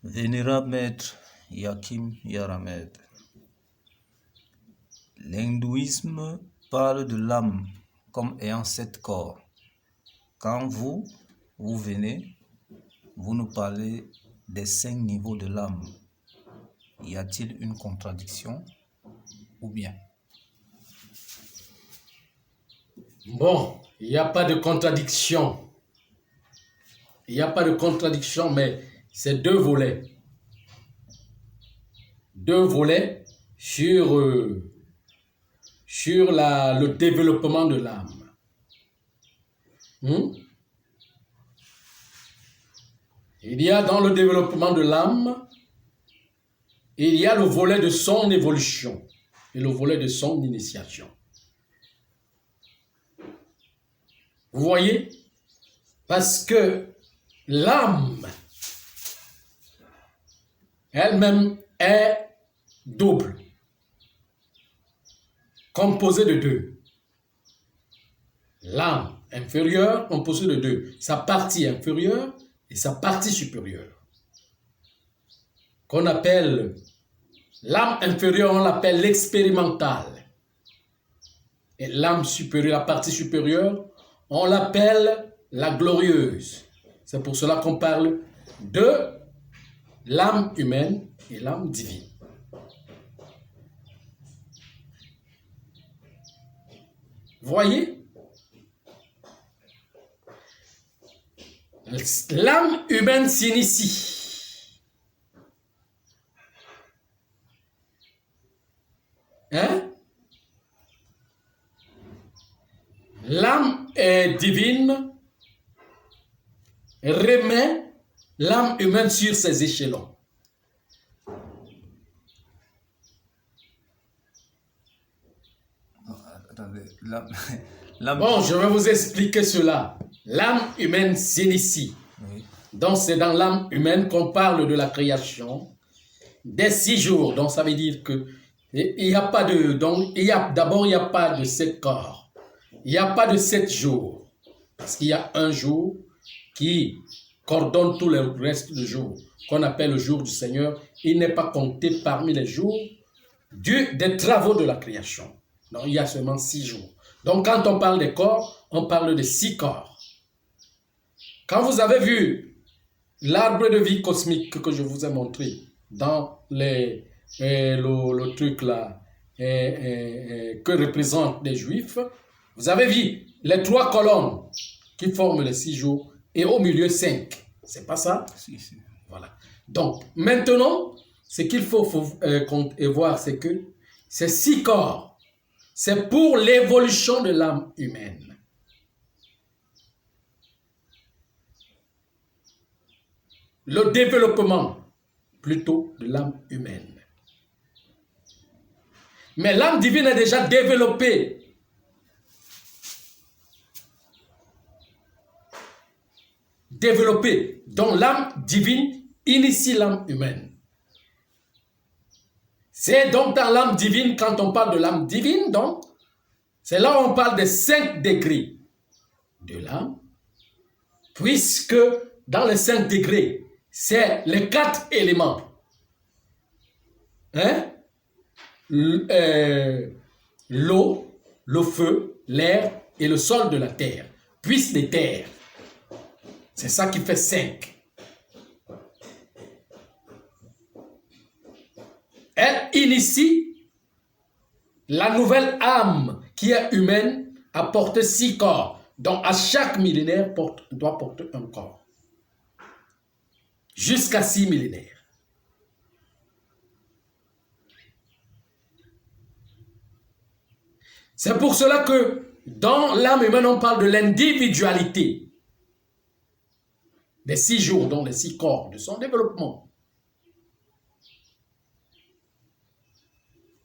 Vénérable Maître Yakim Yaramed, l'hindouisme parle de l'âme comme ayant 7 corps. Quand vous venez, vous nous parlez des 5 niveaux de l'âme. Y a-t-il une contradiction ou bien? Bon, il n'y a pas de contradiction. Il n'y a pas de contradiction, mais c'est deux volets. Deux volets sur le développement de l'âme. Il y a dans le développement de l'âme, il y a le volet de son évolution et le volet de son initiation. Vous voyez? Parce que l'âme elle-même est double, composée de deux. L'âme inférieure composée de deux, sa partie inférieure et sa partie supérieure. Qu'on appelle l'âme inférieure, on l'appelle l'expérimentale. Et l'âme supérieure, la partie supérieure, on l'appelle la glorieuse. C'est pour cela qu'on parle de l'âme humaine et l'âme divine. Voyez? L'âme humaine s'initie. Hein? L'âme divine remet l'âme humaine sur ses échelons. Attendez, bon, je vais vous expliquer cela. L'âme humaine s'initie. Oui. Donc, c'est dans l'âme humaine qu'on parle de la création des 6 jours. Donc, ça veut dire que il n'y a pas de... Donc, d'abord, il n'y a pas de 7 corps. Il n'y a pas de 7 jours. Parce qu'il y a un jour qui coordonne tout le reste du jour, qu'on appelle le jour du Seigneur. Il n'est pas compté parmi les jours des travaux de la création. Donc, il y a seulement 6 jours. Donc, quand on parle des corps, on parle de 6 corps. Quand vous avez vu l'arbre de vie cosmique que je vous ai montré dans le truc là que représentent les Juifs, vous avez vu les 3 colonnes qui forment les 6 jours et au milieu 5. C'est pas ça? Si, si. Voilà. Donc, maintenant, ce qu'il faut voir, c'est que ces 6 corps, c'est pour l'évolution de l'âme humaine. Le développement, plutôt, de l'âme humaine. Mais l'âme divine est déjà développée. Développée. Donc l'âme divine initie l'âme humaine. C'est donc dans l'âme divine, quand on parle de l'âme divine, donc, c'est là où on parle des 5 degrés de l'âme, puisque dans les 5 degrés, c'est les 4 éléments. Hein? L'eau, le feu, l'air et le sol de la terre, puissent les terres. C'est ça qui fait 5. Elle initie la nouvelle âme qui est humaine à porter 6 corps. Donc à chaque millénaire doit porter un corps. Jusqu'à 6 millénaires. C'est pour cela que dans l'âme humaine, on parle de l'individualité des 6 jours, donc les 6 corps, de son développement.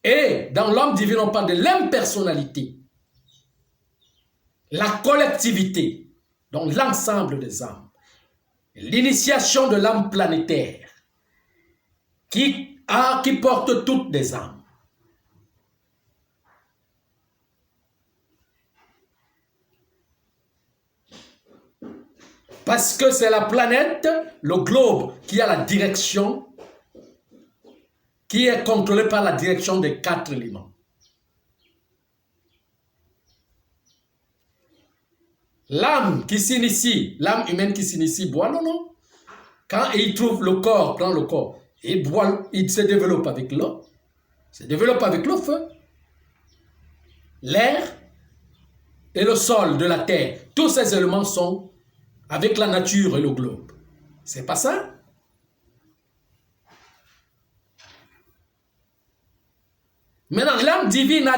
Et dans l'âme divine, on parle de l'impersonnalité, la collectivité, donc l'ensemble des âmes, l'initiation de l'âme planétaire qui porte toutes les âmes. Parce que c'est la planète, le globe, qui a la direction, qui est contrôlé par la direction des 4 éléments. L'âme qui s'initie, l'âme humaine qui s'initie, boit, non. Quand il trouve le corps, prend le corps, il boit, il se développe avec l'eau, se développe avec le feu, l'air et le sol de la terre. Tous ces éléments sont avec la nature et le globe. C'est pas ça? Maintenant, l'âme divine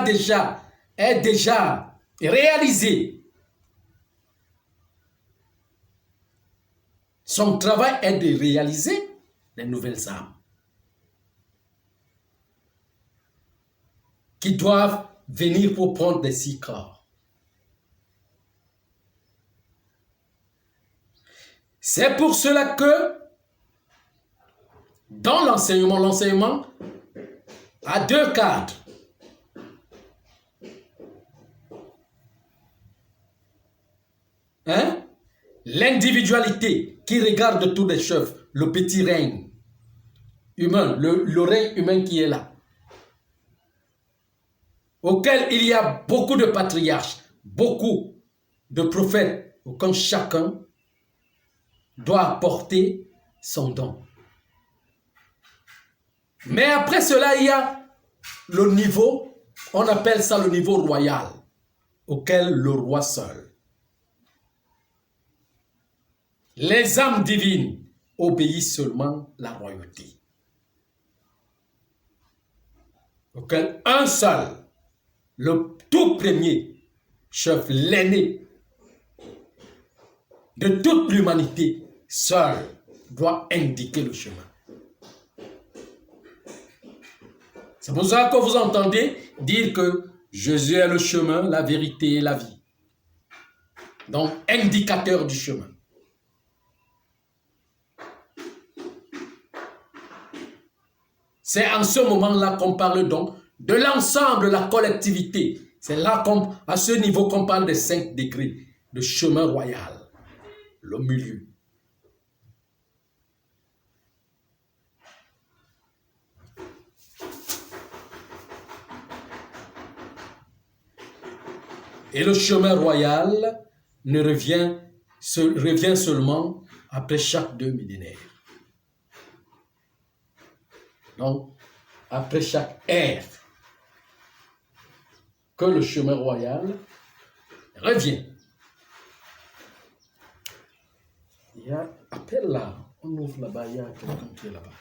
est déjà réalisée. Son travail est de réaliser les nouvelles âmes qui doivent venir pour prendre des 6 corps. C'est pour cela que dans l'enseignement a 2 cadres. L'individualité qui regarde tous les chefs, le petit règne humain, le règne humain qui est là, auquel il y a beaucoup de patriarches, beaucoup de prophètes, auquel chacun doit apporter son don. Mais après cela, il y a le niveau, on appelle ça le niveau royal, auquel le roi seul. Les âmes divines obéissent seulement la royauté. Auquel un seul, le tout premier chef, l'aîné de toute l'humanité, seul doit indiquer le chemin. C'est pour ça que vous entendez dire que Jésus est le chemin, la vérité et la vie. Donc, indicateur du chemin. C'est en ce moment-là qu'on parle donc de l'ensemble de la collectivité. C'est là à ce niveau qu'on parle des 5 degrés, de chemin royal, le milieu. Et le chemin royal revient seulement après chaque 2 millénaires. Donc, après chaque ère, que le chemin royal revient. Il y a appel là, on ouvre là-bas, il y a quelqu'un qui est là-bas.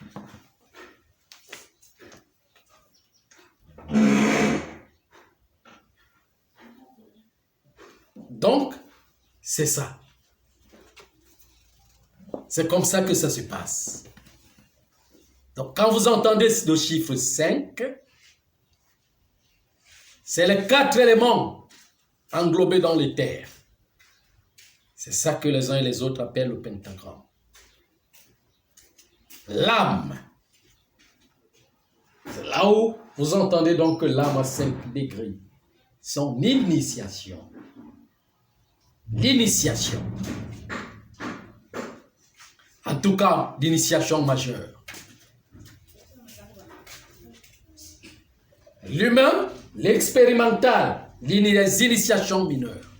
Donc, c'est ça. C'est comme ça que ça se passe. Donc, quand vous entendez le chiffre 5, c'est les 4 éléments englobés dans les terres. C'est ça que les uns et les autres appellent le pentagramme. L'âme. C'est là où vous entendez donc que l'âme a 5 degrés. Son initiation. L'initiation. En tout cas, l'initiation majeure. L'humain, l'expérimental, les initiations mineures.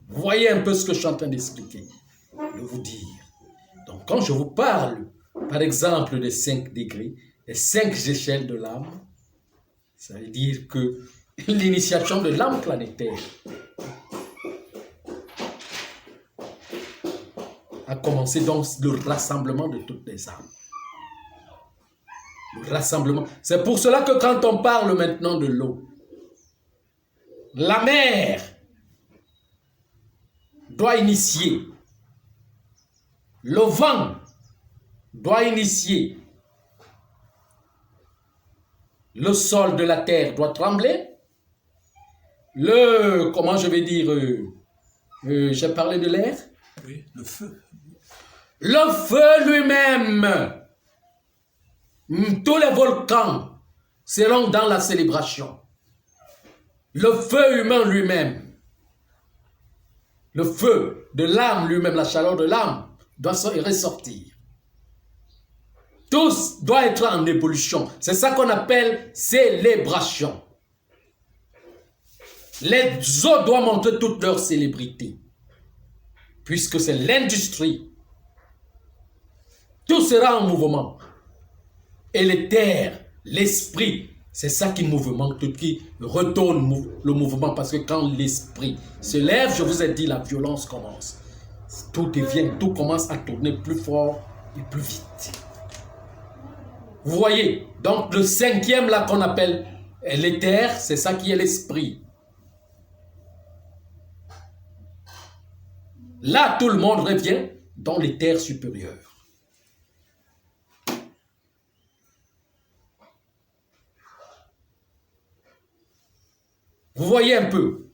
Vous voyez un peu ce que je suis en train d'expliquer, de vous dire. Donc, quand je vous parle, par exemple, des 5 degrés, des 5 échelles de l'âme, ça veut dire que l'initiation de l'âme planétaire a commencé donc le rassemblement de toutes les âmes. Le rassemblement. C'est pour cela que quand on parle maintenant de l'eau, la mer doit initier. Le vent doit initier. Le sol de la terre doit trembler. Comment je vais dire, j'ai parlé de l'air. Oui, le feu. Le feu lui-même. Tous les volcans seront dans la célébration. Le feu humain lui-même, le feu de l'âme lui-même, la chaleur de l'âme doit se ressortir. Tous doivent être en évolution. C'est ça qu'on appelle célébration. Les autres doivent montrer toute leur célébrité. Puisque c'est l'industrie. Tout sera en mouvement. Et les terres, l'esprit, c'est ça qui mouvemente, qui retourne le mouvement. Parce que quand l'esprit se lève, je vous ai dit, la violence commence. Tout commence à tourner plus fort et plus vite. Vous voyez, donc le cinquième là qu'on appelle l'éther, c'est ça qui est l'esprit. Là, tout le monde revient dans l'éther supérieur. Vous voyez un peu.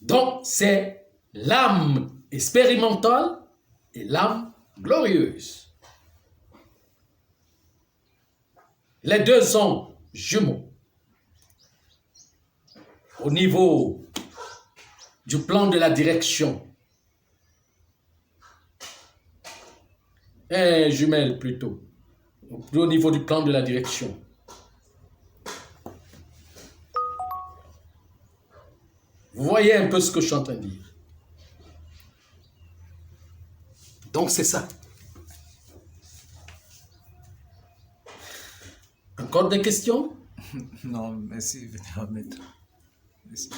Donc, c'est l'âme expérimentale et l'âme glorieuse. Les deux sont jumeaux. Au niveau du plan de la direction. Jumelles plutôt. Au niveau du plan de la direction. Vous voyez un peu ce que je suis en train de dire. Donc c'est ça. Encore des questions? Non, merci, maître. Merci.